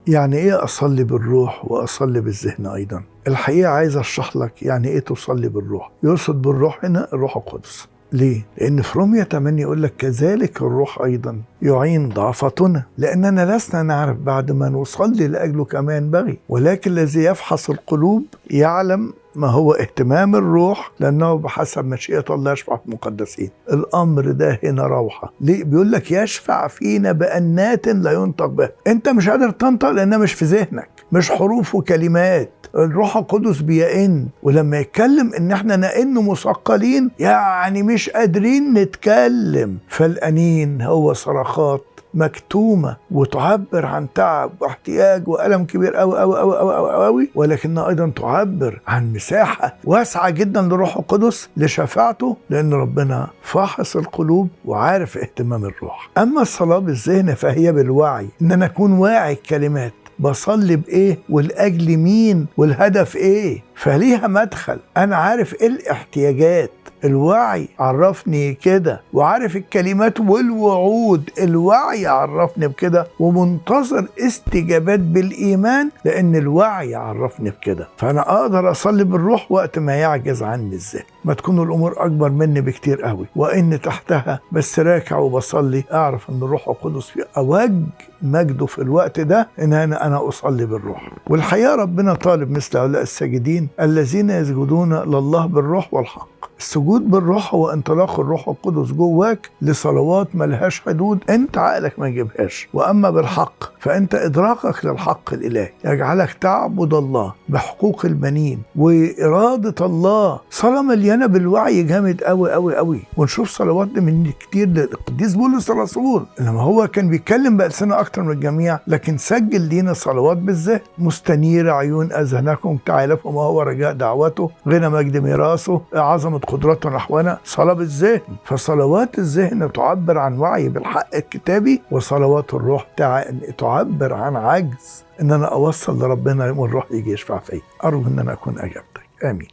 يعني ايه اصلي بالروح واصلي بالذهن ايضا؟ الحقيقه عايز اشرح لك يعني ايه تصلي بالروح. يقصد بالروح هنا الروح القدس. ليه؟ لأن في رومية 8 يقول لك كذلك الروح أيضا يعين ضعفتنا، لأننا لسنا نعرف بعد ما نصلي لأجله كما ينبغي، ولكن الذي يفحص القلوب يعلم ما هو اهتمام الروح، لأنه بحسب مشيئة الله يشفع في المقدسين. الأمر ده هنا روحة. ليه؟ بيقول لك يشفع فينا بأنات لا ينطق بها. أنت مش قادر تنطق لأنها مش في ذهنك، مش حروف وكلمات. الروح القدس بيئن، ولما يتكلم ان احنا نئن مثقلين يعني مش قادرين نتكلم. فالأنين هو صرخات مكتومة وتعبر عن تعب واحتياج وألم كبير أوي أوي أوي أوي أوي أوي، ولكنها أيضا تعبر عن مساحة واسعة جدا للروح القدس لشفاعته، لأن ربنا فاحص القلوب وعارف اهتمام الروح. أما الصلاة بالذهن فهي بالوعي، إن أنا أكون واعي الكلمات، بصلي بإيه والأجل مين والهدف إيه. فليها مدخل، أنا عارف إيه الاحتياجات. الوعي عرفني كده، وعارف الكلمات والوعود. الوعي عرفني بكده، ومنتظر استجابات بالإيمان، لأن الوعي عرفني بكده. فأنا أقدر أصلي بالروح وقت ما يعجز عني الذهن، ما تكون الأمور أكبر مني بكتير قوي وإن تحتها بس راكع وبصلي، أعرف أن الروح القدس في أوج مجده في الوقت ده إن أنا أصلي بالروح. والحقيقة ربنا طالب مثل هؤلاء الساجدين الذين يسجدون لله بالروح والحق. السجود بالروح هو انطلاق الروح القدس جواك لصلوات ملهاش حدود انت عقلك ما يجيبهاش. واما بالحق فانت ادراكك للحق الالهي يجعلك تعبد الله بحقوق البنين وإرادة الله. صلاة مليانة بالوعي جامد قوي قوي قوي. ونشوف صلوات دي من كتير للقديس بولس الرسول، انما هو كان بيتكلم بألسنة اكتر من الجميع، لكن سجل لينا صلوات بالذهن. مستنير عيون اذهانكم تعالوا ما هو رجاء دعوته، غنى مجد ميراثه، عظمة قدرته نحونا. صلاة بالذهن. فصلوات الذهن تعبر عن وعي بالحق الكتابي، وصلوات الروح تعبر عن عجز ان انا اوصل لربنا والروح يجي يشفع فيا. ارجو ان انا اكون اجبتك. امين.